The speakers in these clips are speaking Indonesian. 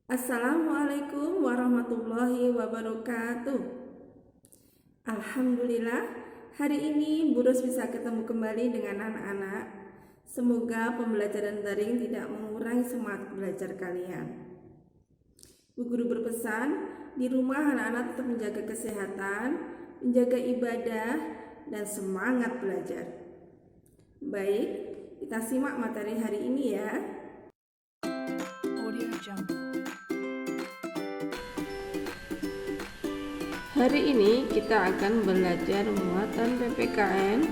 Assalamualaikum warahmatullahi wabarakatuh. Alhamdulillah, hari ini Burus bisa ketemu kembali dengan anak-anak. Semoga pembelajaran daring tidak mengurangi semangat belajar kalian. Bu Guru berpesan, di rumah anak-anak tetap menjaga kesehatan, menjaga ibadah, dan semangat belajar. Baik, kita simak materi hari ini ya. Hari ini kita akan belajar muatan PPKN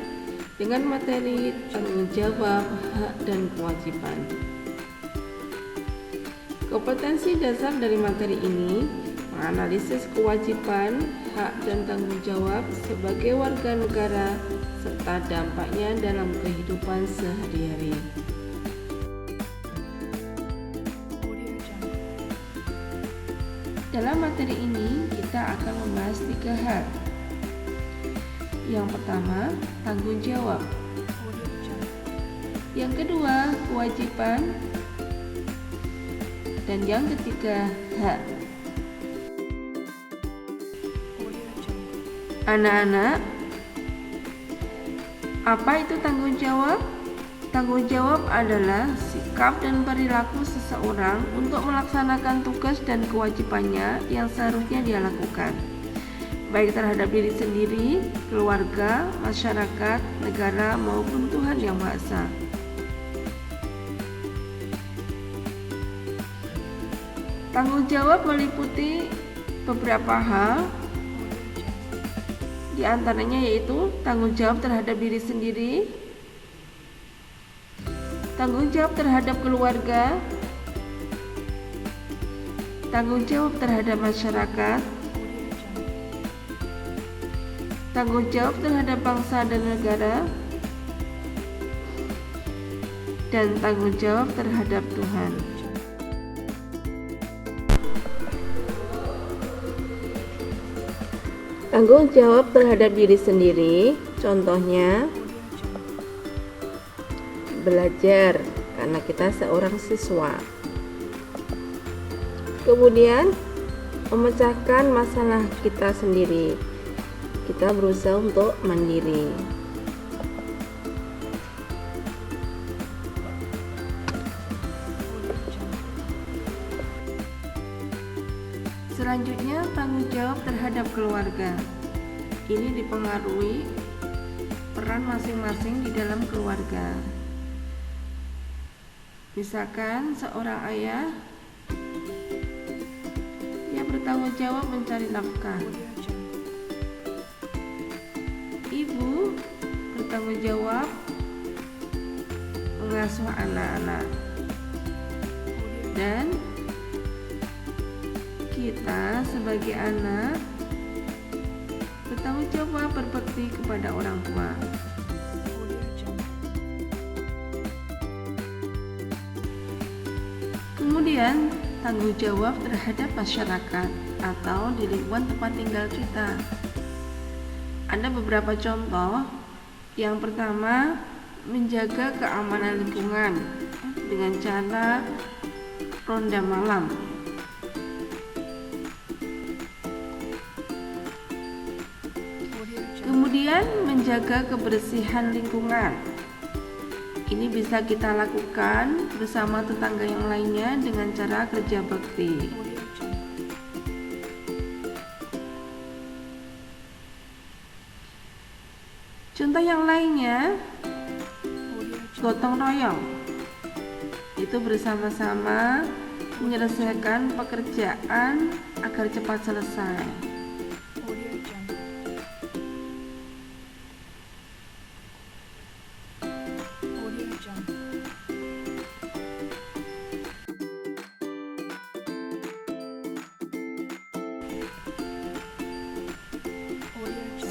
dengan materi tanggung jawab, hak, dan kewajiban. Kompetensi dasar dari materi ini menganalisis kewajiban, hak, dan tanggung jawab sebagai warga negara serta dampaknya dalam kehidupan sehari-hari. Dalam materi ini kita akan membahas 3 hal. Yang pertama, tanggung jawab. Yang kedua, kewajiban. Dan yang ketiga, hak. Anak-anak, apa itu tanggung jawab? Tanggung jawab adalah sikap dan perilaku seseorang untuk melaksanakan tugas dan kewajibannya yang seharusnya dia lakukan, baik terhadap diri sendiri, keluarga, masyarakat, negara, maupun Tuhan Yang Maha Esa. Tanggung jawab meliputi beberapa hal, di antaranya yaitu tanggung jawab terhadap diri sendiri, tanggung jawab terhadap keluarga, tanggung jawab terhadap masyarakat, tanggung jawab terhadap bangsa dan negara, dan tanggung jawab terhadap Tuhan. Tanggung jawab terhadap diri sendiri, contohnya belajar karena kita seorang siswa. Kemudian memecahkan masalah kita sendiri. Kita berusaha untuk mandiri. Selanjutnya, tanggung jawab terhadap keluarga. Ini dipengaruhi peran masing-masing di dalam keluarga. Misalkan seorang ayah, dia bertanggung jawab mencari nafkah. Ibu bertanggung jawab mengasuh anak-anak. Dan kita sebagai anak bertanggung jawab berbakti kepada orang tua. Kemudian, tanggung jawab terhadap masyarakat atau di lingkungan tempat tinggal kita. Ada beberapa contoh. Yang pertama, menjaga keamanan lingkungan dengan cara ronda malam. Kemudian, menjaga kebersihan lingkungan. Ini bisa kita lakukan bersama tetangga yang lainnya dengan cara kerja bakti. Contoh yang lainnya, gotong royong. Itu bersama-sama menyelesaikan pekerjaan agar cepat selesai.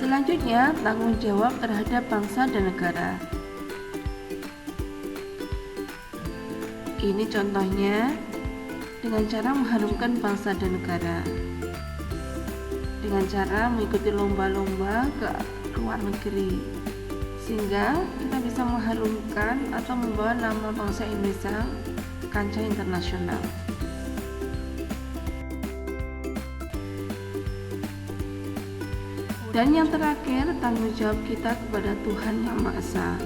Selanjutnya, tanggung jawab terhadap bangsa dan negara. Ini contohnya dengan cara mengharumkan bangsa dan negara, dengan cara mengikuti lomba-lomba ke luar negeri, sehingga kita bisa mengharumkan atau membawa nama bangsa Indonesia ke kancah internasional. Dan yang terakhir, tanggung jawab kita kepada Tuhan Yang Maha Esa.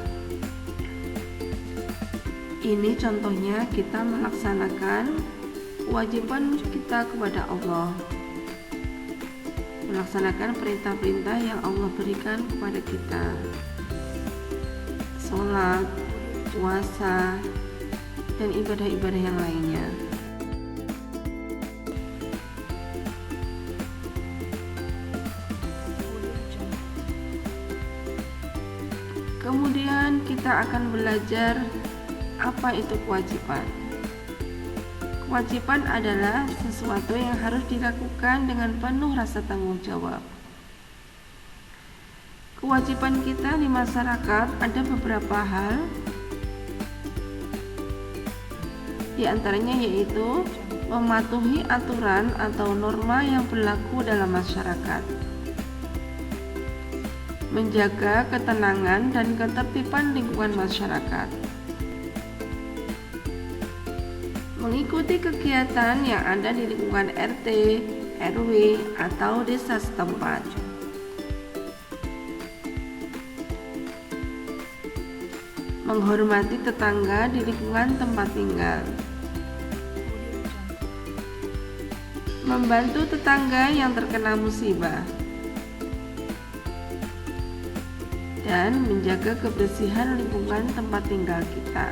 Ini contohnya kita melaksanakan kewajiban kita kepada Allah, melaksanakan perintah-perintah yang Allah berikan kepada kita, sholat, puasa, dan ibadah-ibadah yang lainnya. Kemudian kita akan belajar apa itu kewajiban. Kewajiban adalah sesuatu yang harus dilakukan dengan penuh rasa tanggung jawab. Kewajiban kita di masyarakat ada beberapa hal, di antaranya yaitu mematuhi aturan atau norma yang berlaku dalam masyarakat, menjaga ketenangan dan ketertiban lingkungan masyarakat, mengikuti kegiatan yang ada di lingkungan RT, RW, atau desa setempat, menghormati tetangga di lingkungan tempat tinggal, membantu tetangga yang terkena musibah, dan menjaga kebersihan lingkungan tempat tinggal kita.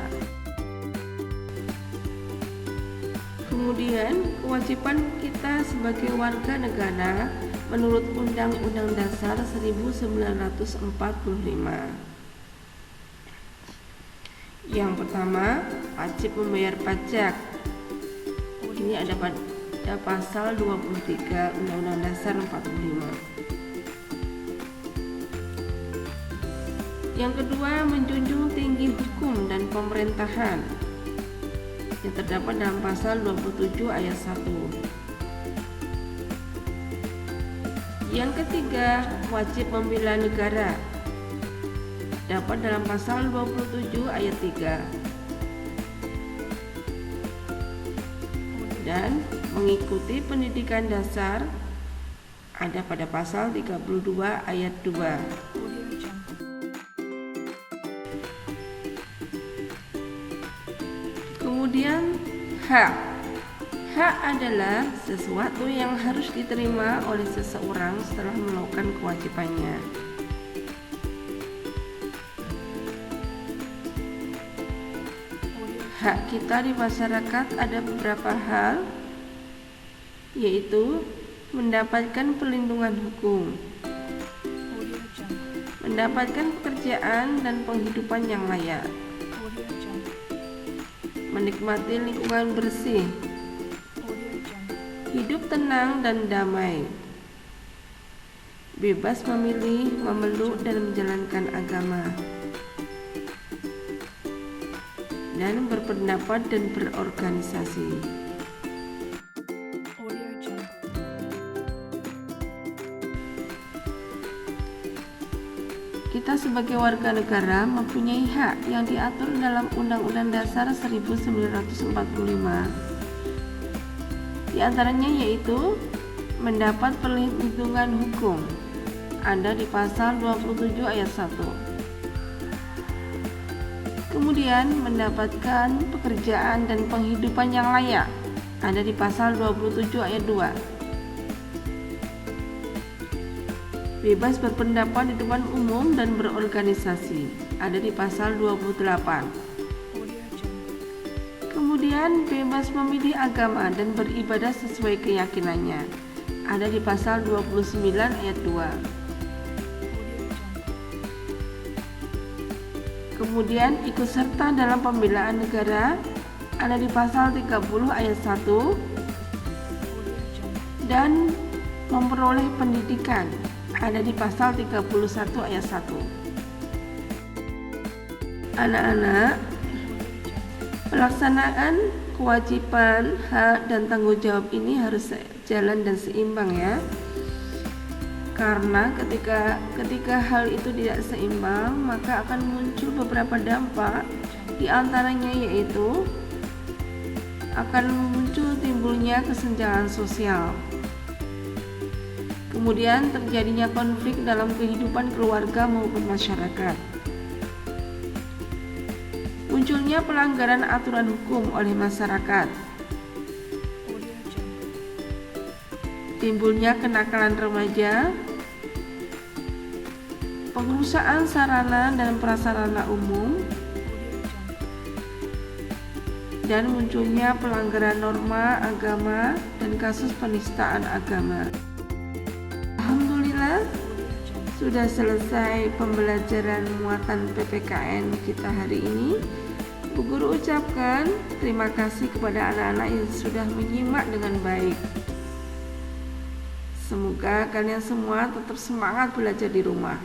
Kemudian, kewajiban kita sebagai warga negara menurut Undang-Undang Dasar 1945. Yang pertama, wajib membayar pajak. Ini ada pada pasal 23 Undang-Undang Dasar 45. Yang kedua, menjunjung tinggi hukum dan pemerintahan yang terdapat dalam pasal 27 ayat 1. Yang ketiga, wajib membela negara, dapat dalam pasal 27 ayat 3. Dan mengikuti pendidikan dasar ada pada pasal 32 ayat 2. Kemudian hak. Hak adalah sesuatu yang harus diterima oleh seseorang setelah melakukan kewajibannya. Hak kita di masyarakat ada beberapa hal, yaitu mendapatkan perlindungan hukum, mendapatkan pekerjaan dan penghidupan yang layak, menikmati lingkungan bersih, hidup tenang dan damai, bebas memilih, memeluk dan menjalankan agama, dan berpendapat dan berorganisasi. Kita sebagai warga negara mempunyai hak yang diatur dalam Undang-Undang Dasar 1945. Di antaranya yaitu mendapat perlindungan hukum, ada di pasal 27 ayat 1. Kemudian mendapatkan pekerjaan dan penghidupan yang layak, ada di pasal 27 ayat 2. Bebas berpendapat di depan umum dan berorganisasi, ada di pasal 28. Kemudian bebas memilih agama dan beribadah sesuai keyakinannya, ada di pasal 29 ayat 2. Kemudian ikut serta dalam pembelaan negara, ada di pasal 30 ayat 1. Dan memperoleh pendidikan, ada di pasal 31 ayat 1. Anak-anak, pelaksanaan kewajiban, hak, dan tanggung jawab ini harus jalan dan seimbang ya. Karena ketika hal itu tidak seimbang, maka akan muncul beberapa dampak. Di antaranya yaitu akan muncul timbulnya kesenjangan sosial. Kemudian terjadinya konflik dalam kehidupan keluarga maupun masyarakat. Munculnya pelanggaran aturan hukum oleh masyarakat. Timbulnya kenakalan remaja, pengerusakan sarana dan prasarana umum, dan munculnya pelanggaran norma agama dan kasus penistaan agama. Alhamdulillah, sudah selesai pembelajaran muatan PPKN kita hari ini. Bu Guru ucapkan terima kasih kepada anak-anak yang sudah menyimak dengan baik. Semoga kalian semua tetap semangat belajar di rumah.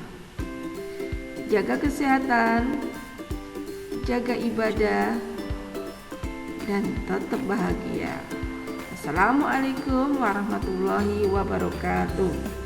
Jaga kesehatan, jaga ibadah, dan tetap bahagia. Assalamualaikum warahmatullahi wabarakatuh.